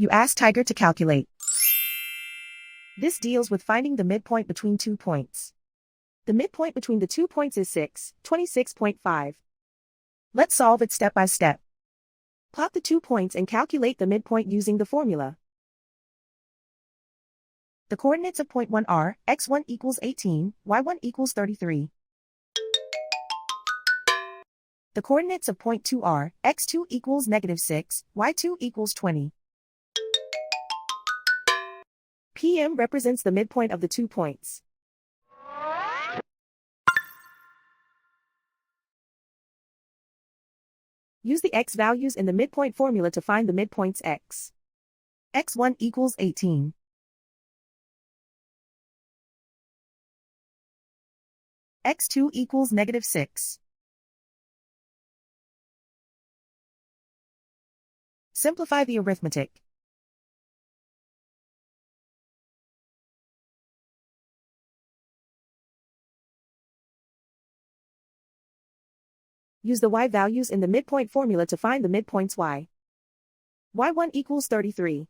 You ask Tiger to calculate. This deals with finding the midpoint between 2 points. The midpoint between the 2 points is 6, 26.5. Let's solve it step by step. Plot the 2 points and calculate the midpoint using the formula. The coordinates of point 1 are x1 equals 18, y1 equals 33. The coordinates of point 2 are x2 equals -6, y2 equals 20. PM represents the midpoint of the 2 points. Use the x values in the midpoint formula to find the midpoints x. x1 equals 18. x2 equals -6. Simplify the arithmetic. Use the y values in the midpoint formula to find the midpoints y. y1 equals 33.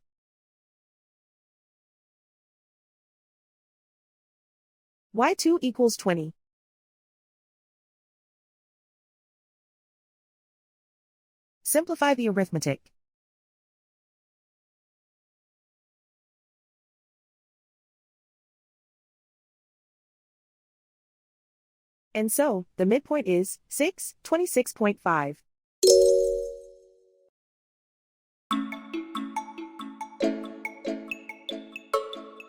y2 equals 20. Simplify the arithmetic. And so, the midpoint is 6, 26.5.